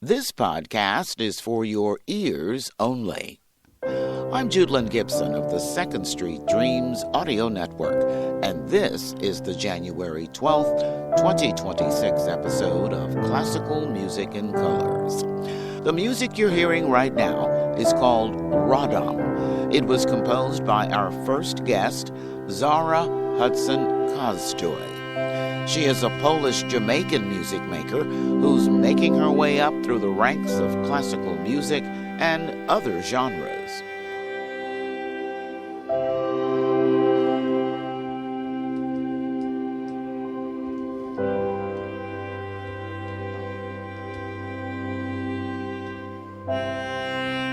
This podcast is for your ears only. I'm Judelyn Gibson of the 2nd Street Dreams Audio Network, and this is the January 12th, 2026 episode of Classical Music in Colors. The music you're hearing right now is called Radam. It was composed by our first guest, Zara Hudson Kozdoj. She is a Polish-Jamaican music maker who's making her way up through the ranks of classical music and other genres.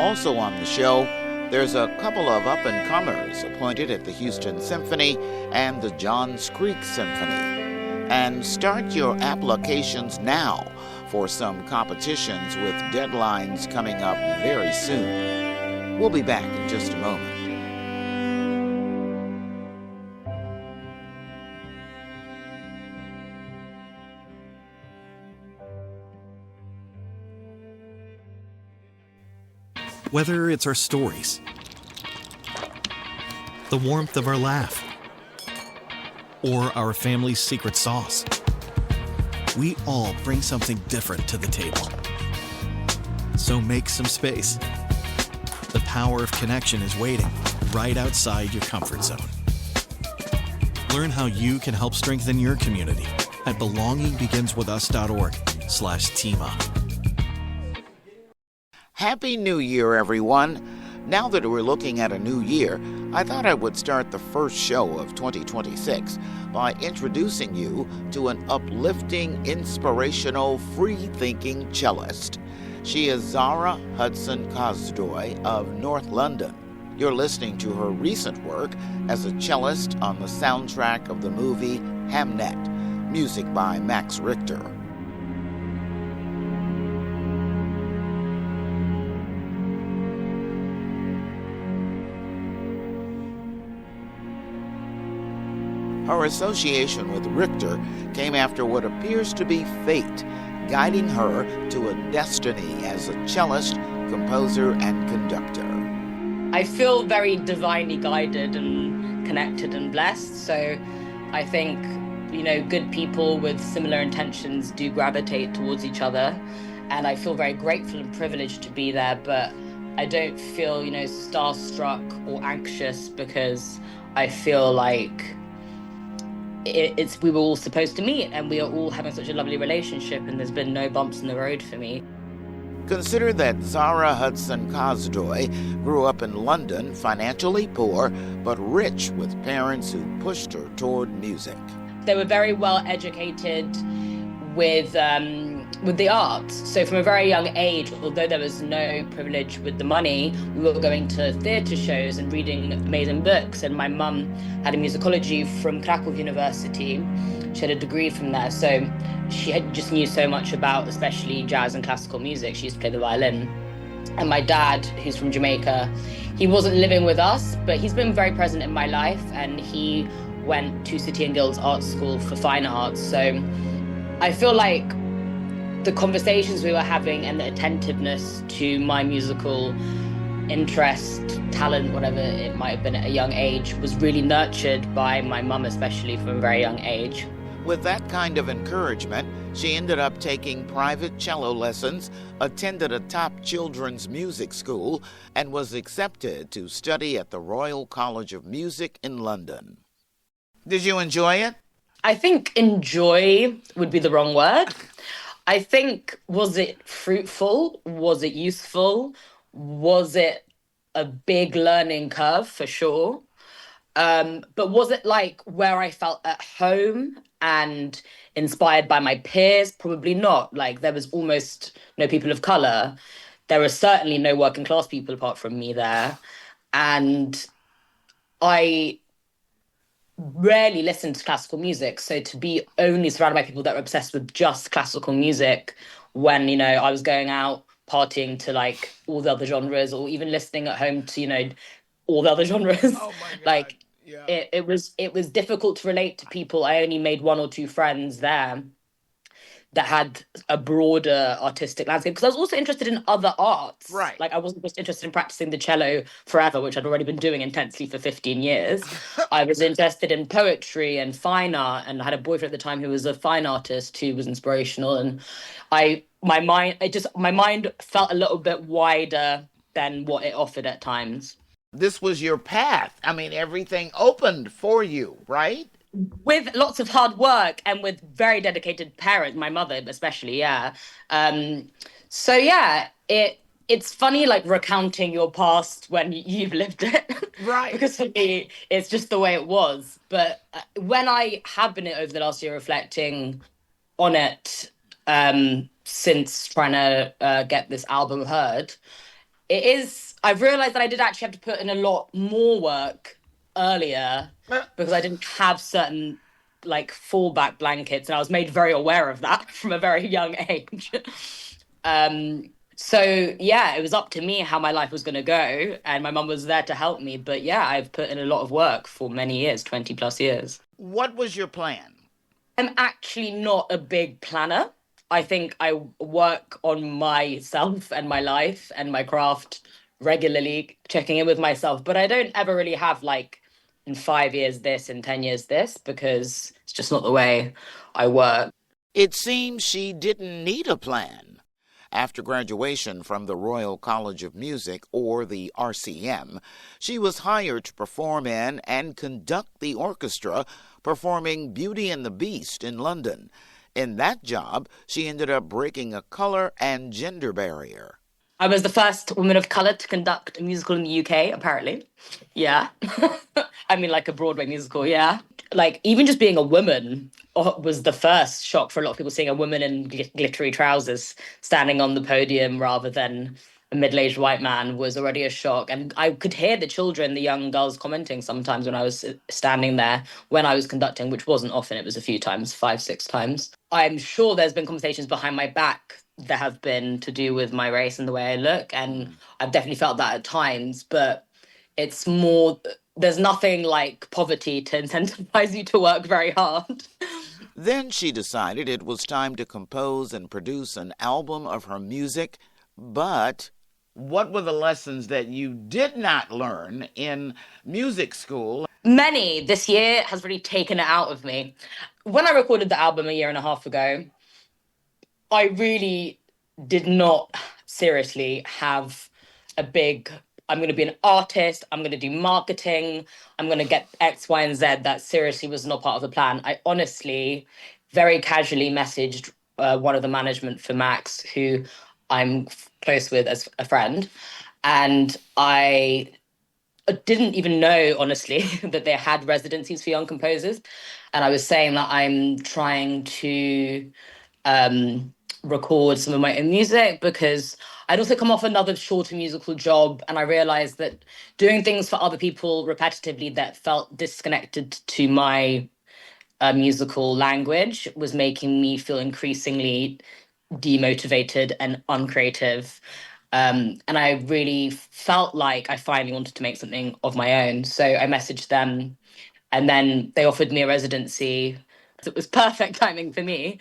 Also on the show, there's a couple of up-and-comers appointed at the Houston Symphony and the Johns Creek Symphony. And start your applications now for some competitions with deadlines coming up very soon. We'll be back in just a moment. Whether it's our stories, the warmth of our laugh, or our family's secret sauce, we all bring something different to the table. So make some space. The power of connection is waiting right outside your comfort zone. Learn how you can help strengthen your community at belongingbeginswithus.org/teamup. Happy New Year, everyone. Now that we're looking at a new year, I thought I would start the first show of 2026 by introducing you to an uplifting, inspirational, free-thinking cellist. She is Zara Hudson Kozdoj of North London. You're listening to her recent work as a cellist on the soundtrack of the movie Hamnet, music by Max Richter. Her association with Richter came after what appears to be fate, guiding her to a destiny as a cellist, composer, and conductor. I feel very divinely guided and connected and blessed. So I think, good people with similar intentions do gravitate towards each other. And I feel very grateful and privileged to be there, but I don't feel, starstruck or anxious because I feel like we were all supposed to meet and we are all having such a lovely relationship and there's been no bumps in the road for me. Consider that Zara Hudson Kozdoj grew up in London, financially poor, but rich with parents who pushed her toward music. They were very well educated with the arts. So from a very young age, although there was no privilege with the money, we were going to theatre shows and reading amazing books. And my mum had a musicology from Krakow University. She had a degree from there. So she just knew so much about especially jazz and classical music. She used to play the violin. And my dad, who's from Jamaica, he wasn't living with us, but he's been very present in my life. And he went to City and Guilds Art School for Fine Arts. So I feel like the conversations we were having and the attentiveness to my musical interest, talent, whatever it might have been at a young age, was really nurtured by my mum, especially from a very young age. With that kind of encouragement, she ended up taking private cello lessons, attended a top children's music school, and was accepted to study at the Royal College of Music in London. Did you enjoy it? I think enjoy would be the wrong word. I think, was it fruitful? Was it useful? Was it a big learning curve? For sure. But was it like where I felt at home and inspired by my peers? Probably not. Like there was almost no people of color. There were certainly no working class people apart from me there. And I rarely listened to classical music. So to be only surrounded by people that were obsessed with just classical music when, I was going out partying to like all the other genres or even listening at home to, all the other genres. Oh my God. Like Yeah. it was difficult to relate to people. I only made one or two friends there. that had a broader artistic landscape, because I was also interested in other arts. Right. Like I wasn't just interested in practicing the cello forever, which I'd already been doing intensely for 15 years. I was interested in poetry and fine art, and I had a boyfriend at the time who was a fine artist who was inspirational. And my mind felt a little bit wider than what it offered at times. This was your path. I mean, everything opened for you, right? With lots of hard work and with very dedicated parents, my mother especially, yeah. So yeah, it's funny like recounting your past when you've lived it, Right. because for me it's just the way it was. But when I have been over the last year reflecting on it, since trying to get this album heard, I've realized that I did actually have to put in a lot more work earlier, because I didn't have certain like fallback blankets, and I was made very aware of that from a very young age. So yeah, it was up to me how my life was going to go, and my mum was there to help me. But yeah, I've put in a lot of work for many years, 20 plus years. What was your plan? I'm actually not a big planner. I think I work on myself and my life and my craft regularly, checking in with myself, but I don't ever really have like in 5 years this, in 10 years this, because it's just not the way I work. It seems she didn't need a plan. After graduation from the Royal College of Music, or the RCM, she was hired to perform in and conduct the orchestra performing Beauty and the Beast in London. In that job, she ended up breaking a color and gender barrier. I was the first woman of color to conduct a musical in the UK, apparently. Yeah. I mean, like a Broadway musical, yeah. Like, even just being a woman was the first shock for a lot of people, seeing a woman in glittery trousers standing on the podium rather than a middle-aged white man was already a shock. And I could hear the children, the young girls commenting sometimes when I was standing there when I was conducting, which wasn't often. It was a few times, 5, 6 times. I'm sure there's been conversations behind my back that have been to do with my race and the way I look. And I've definitely felt that at times, but it's more, there's nothing like poverty to incentivize you to work very hard. Then she decided it was time to compose and produce an album of her music. But what were the lessons that you did not learn in music school? Many. This year has really taken it out of me. When I recorded the album a year and a half ago, I really did not seriously have a big, I'm going to be an artist, I'm going to do marketing, I'm going to get X, Y, and Z. That seriously was not part of the plan. I honestly, very casually messaged one of the management for Max, who I'm close with as a friend. And I didn't even know, honestly, that they had residencies for young composers. And I was saying that I'm trying to record some of my own music, because I'd also come off another shorter musical job, and I realized that doing things for other people repetitively that felt disconnected to my musical language was making me feel increasingly demotivated and uncreative. And I really felt like I finally wanted to make something of my own. So I messaged them, and then they offered me a residency. It was perfect timing for me.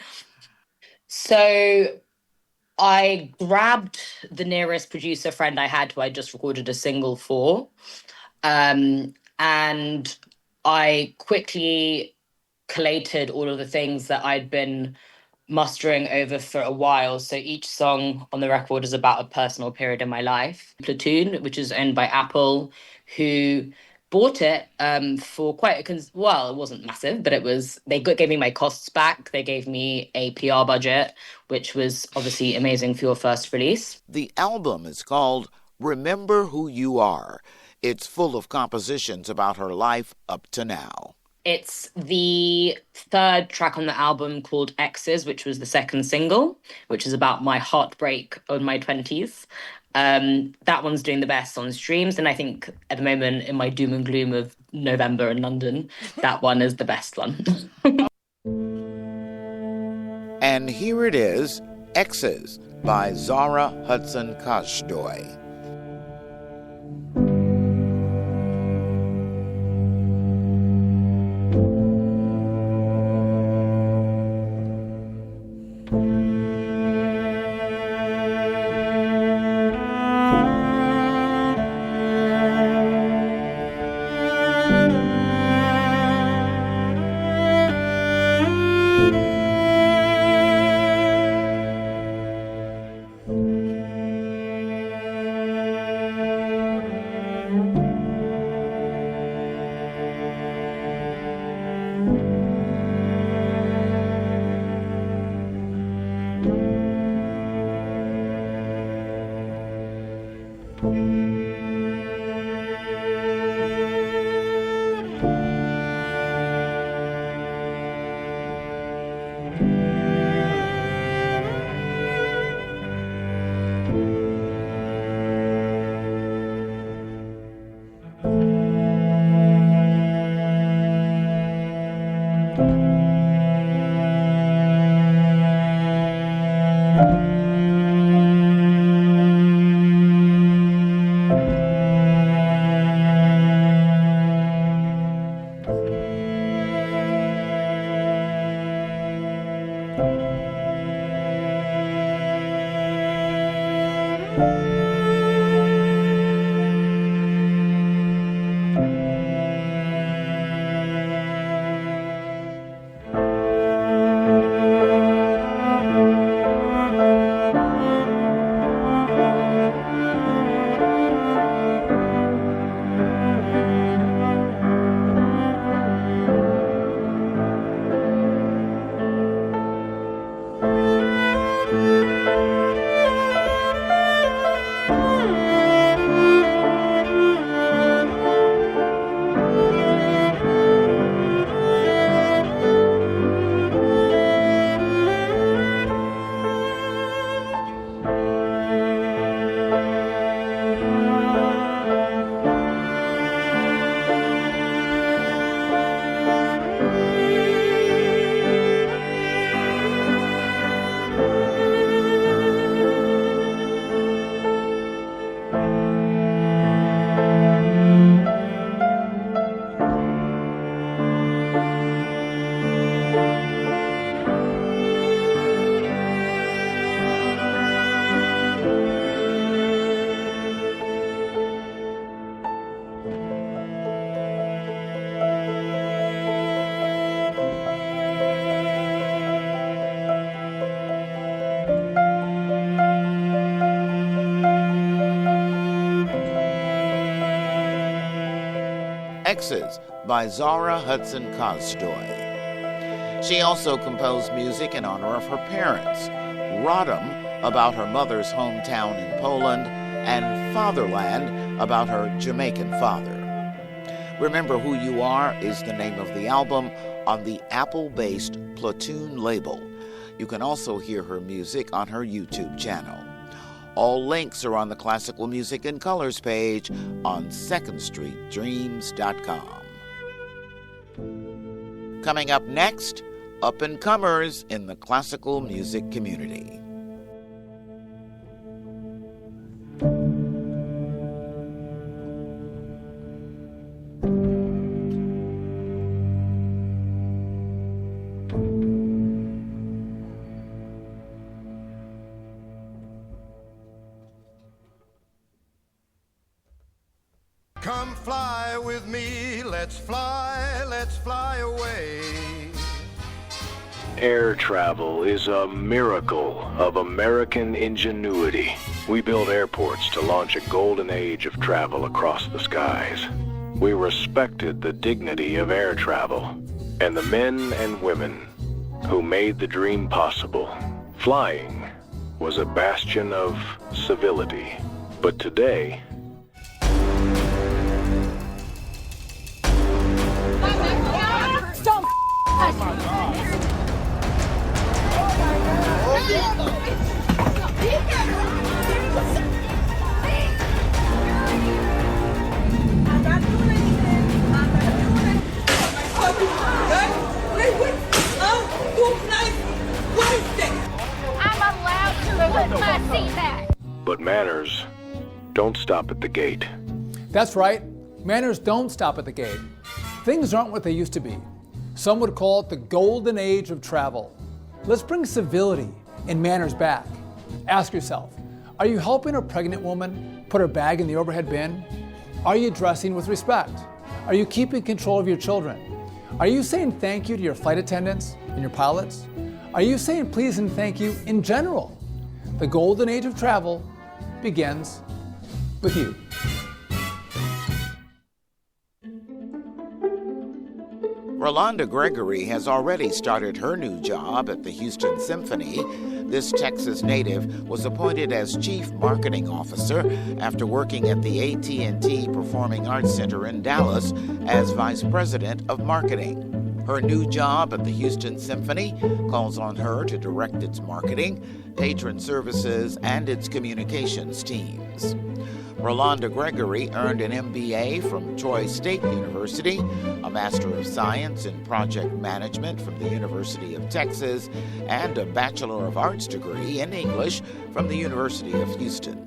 So I grabbed the nearest producer friend I had, who I just recorded a single for. And I quickly collated all of the things that I'd been mustering over for a while. So each song on the record is about a personal period in my life. Platoon, which is owned by Apple, who bought it for quite well, it wasn't massive, but they gave me my costs back. They gave me a PR budget, which was obviously amazing for your first release. The album is called Remember Who You Are. It's full of compositions about her life up to now. It's the third track on the album, called X's, which was the second single, which is about my heartbreak in my 20s. That one's doing the best on streams, and I think at the moment, in my doom and gloom of November in London, that one is the best one. And here it is, X's by Zara Hudson Kozdoj. X's by Zara Hudson Kozdoj. She also composed music in honor of her parents, Rodham about her mother's hometown in Poland, and Fatherland about her Jamaican father. Remember Who You Are is the name of the album on the Apple-based Platoon label. You can also hear her music on her YouTube channel. All links are on the Classical Music in Colors page on secondstreetdreams.com. Coming up next, up-and-comers in the classical music community. Come fly with me, let's fly away. Air travel is a miracle of American ingenuity. We build airports to launch a golden age of travel across the skies. We respected the dignity of air travel and the men and women who made the dream possible. Flying was a bastion of civility, but today, but manners don't stop at the gate. That's right. Manners don't stop at the gate. Things aren't what they used to be. Some would call it the golden age of travel. Let's bring civility and manners back. Ask yourself, are you helping a pregnant woman put her bag in the overhead bin? Are you dressing with respect? Are you keeping control of your children? Are you saying thank you to your flight attendants and your pilots? Are you saying please and thank you in general? The golden age of travel begins with you. Rolanda Gregory has already started her new job at the Houston Symphony, This Texas native was appointed as Chief Marketing Officer after working at the AT&T Performing Arts Center in Dallas as Vice President of Marketing. Her new job at the Houston Symphony calls on her to direct its marketing, patron services, and its communications teams. Rolanda Gregory earned an MBA from Troy State University, a Master of Science in Project Management from the University of Texas, and a Bachelor of Arts degree in English from the University of Houston.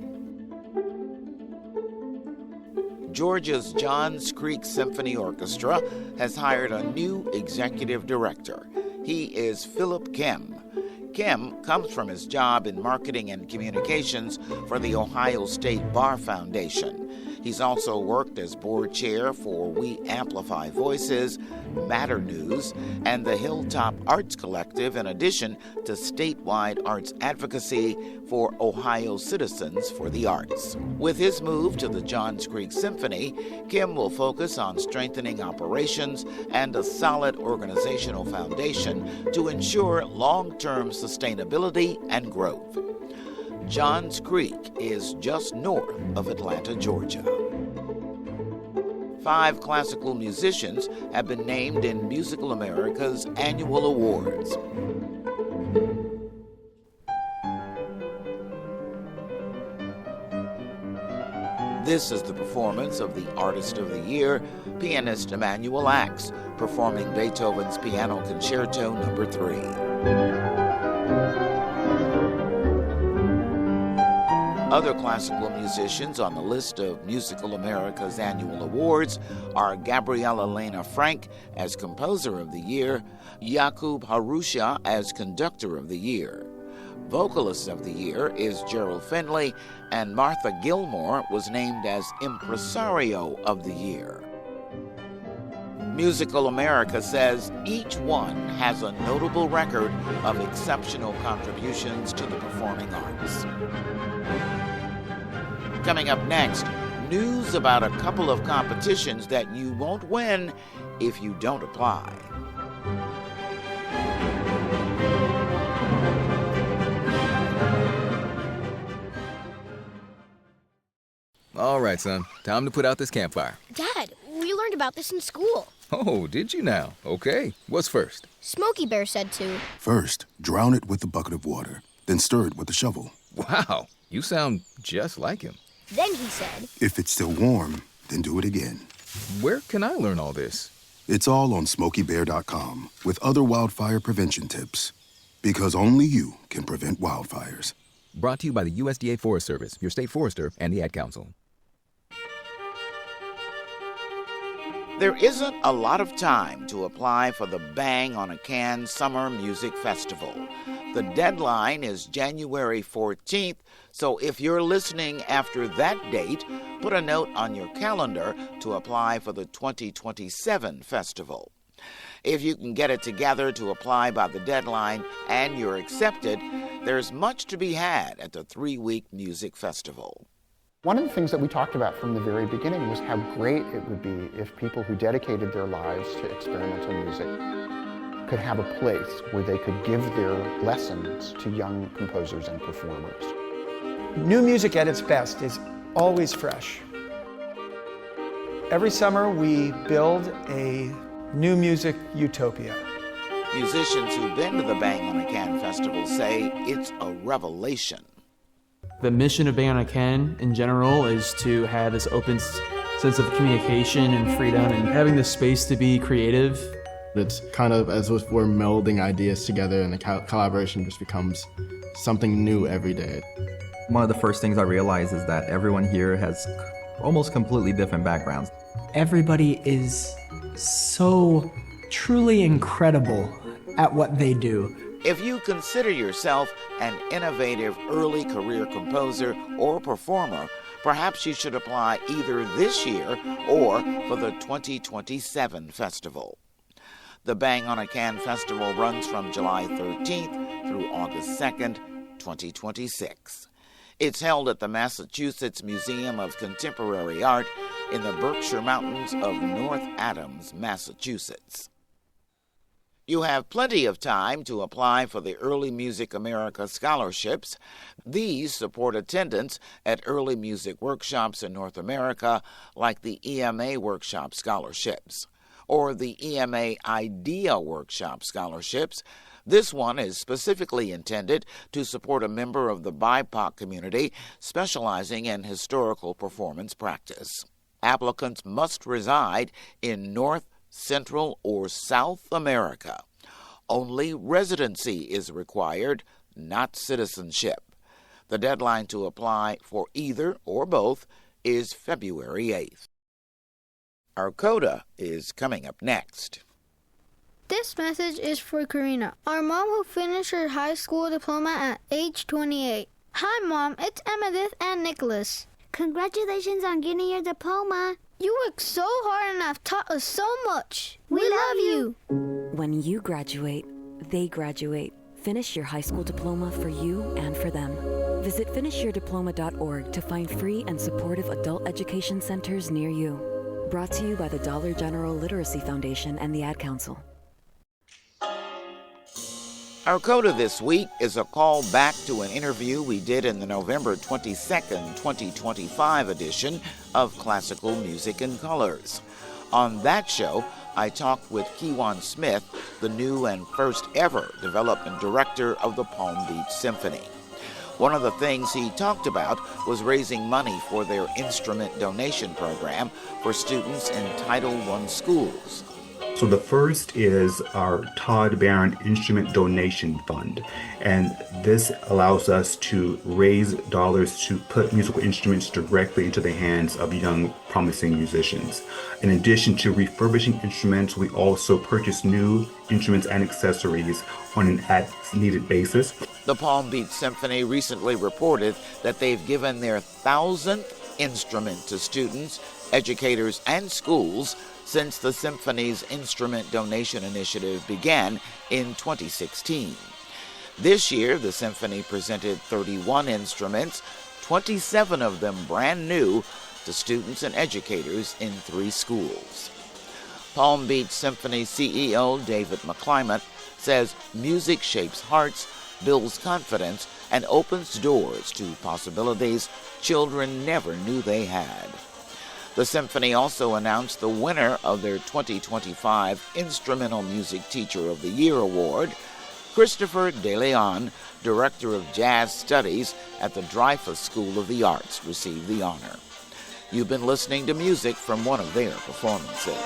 Georgia's Johns Creek Symphony Orchestra has hired a new executive director. He is Philip Kim. Kim comes from his job in marketing and communications for the Ohio State Bar Foundation. He's also worked as board chair for We Amplify Voices, Matter News, and the Hilltop Arts Collective, in addition to statewide arts advocacy for Ohio Citizens for the Arts. With his move to the Johns Creek Symphony, Kim will focus on strengthening operations and a solid organizational foundation to ensure long-term sustainability and growth. Johns Creek is just north of Atlanta, Georgia. 5 classical musicians have been named in Musical America's annual awards. This is the performance of the Artist of the Year, pianist Emanuel Axe, performing Beethoven's Piano Concerto No. 3. Other classical musicians on the list of Musical America's annual awards are Gabriela Lena Frank as Composer of the Year, Jakub Harusha as Conductor of the Year. Vocalist of the Year is Gerald Finley, and Martha Gilmore was named as Impresario of the Year. Musical America says each one has a notable record of exceptional contributions to the performing arts. Coming up next, news about a couple of competitions that you won't win if you don't apply. All right, son. Time to put out this campfire. Dad, we learned about this in school. Oh, did you now? Okay. What's first? Smokey Bear said to. First, drown it with a bucket of water, then stir it with a shovel. Wow, you sound just like him. Then he said, If it's still warm, then do it again. Where can I learn all this? It's all on SmokeyBear.com with other wildfire prevention tips. Because only you can prevent wildfires. Brought to you by the USDA Forest Service, your state forester, and the Ad Council. There isn't a lot of time to apply for the Bang on a Can Summer Music Festival. The deadline is January 14th, so if you're listening after that date, put a note on your calendar to apply for the 2027 festival. If you can get it together to apply by the deadline and you're accepted, there's much to be had at the 3-week music festival. One of the things that we talked about from the very beginning was how great it would be if people who dedicated their lives to experimental music could have a place where they could give their lessons to young composers and performers. New music at its best is always fresh. Every summer we build a new music utopia. Musicians who've been to the Bang on a Can festival say it's a revelation. The mission of Bang on a Can in general is to have this open sense of communication and freedom and having the space to be creative. It's kind of as if we're melding ideas together and the collaboration just becomes something new every day. One of the first things I realized is that everyone here has almost completely different backgrounds. Everybody is so truly incredible at what they do. If you consider yourself an innovative early career composer or performer, perhaps you should apply either this year or for the 2027 festival. The Bang on a Can Festival runs from July 13th through August 2nd, 2026. It's held at the Massachusetts Museum of Contemporary Art in the Berkshire Mountains of North Adams, Massachusetts. You have plenty of time to apply for the Early Music America scholarships. These support attendance at early music workshops in North America, like the EMA Workshop Scholarships, or the EMA Idea Workshop Scholarships. This one is specifically intended to support a member of the BIPOC community specializing in historical performance practice. Applicants must reside in North, Central, or South America. Only residency is required, not citizenship. The deadline to apply for either or both is February 8th. Our coda is coming up next. This message is for Karina, our mom who finished her high school diploma at age 28. Hi, Mom. It's Emmettith and Nicholas. Congratulations on getting your diploma. You worked so hard and have taught us so much. We love you. When you graduate, they graduate. Finish your high school diploma for you and for them. Visit finishyourdiploma.org to find free and supportive adult education centers near you. Brought to you by the Dollar General Literacy Foundation and the Ad Council. Our coda this week is a call back to an interview we did in the November 22nd, 2025 edition of Classical Music in Colors. On that show, I talked with Kiwan Smith, the new and first ever development director of the Palm Beach Symphony. One of the things he talked about was raising money for their instrument donation program for students in Title I schools. So the first is our Todd Barron Instrument Donation Fund, and this allows us to raise dollars to put musical instruments directly into the hands of young, promising musicians. In addition to refurbishing instruments, we also purchase new instruments and accessories on an as-needed basis. The Palm Beach Symphony recently reported that they've given their 1,000th instrument to students, educators, and schools since the Symphony's instrument donation initiative began in 2016. This year, the Symphony presented 31 instruments, 27 of them brand new, to students and educators in 3 schools. Palm Beach Symphony CEO David McClymont says music shapes hearts, builds confidence, and opens doors to possibilities children never knew they had. The Symphony also announced the winner of their 2025 Instrumental Music Teacher of the Year Award. Christopher De Leon, Director of Jazz Studies at the Dreyfus School of the Arts, received the honor. You've been listening to music from one of their performances.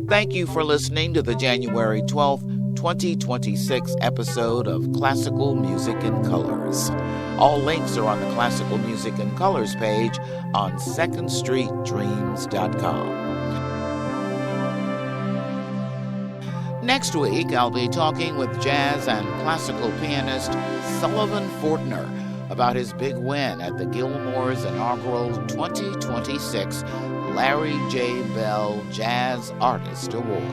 Thank you for listening to the January 12th, 2026 episode of Classical Music in Colors. All links are on the Classical Music in Colors page on secondstreetdreams.com. Next week, I'll be talking with jazz and classical pianist Sullivan Fortner about his big win at the Gilmore's inaugural 2026 Larry J. Bell Jazz Artist Award.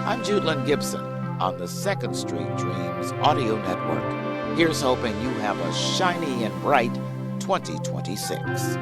I'm Judelyn Gibson on the Second Street Dreams Audio Network. Here's hoping you have a shiny and bright 2026.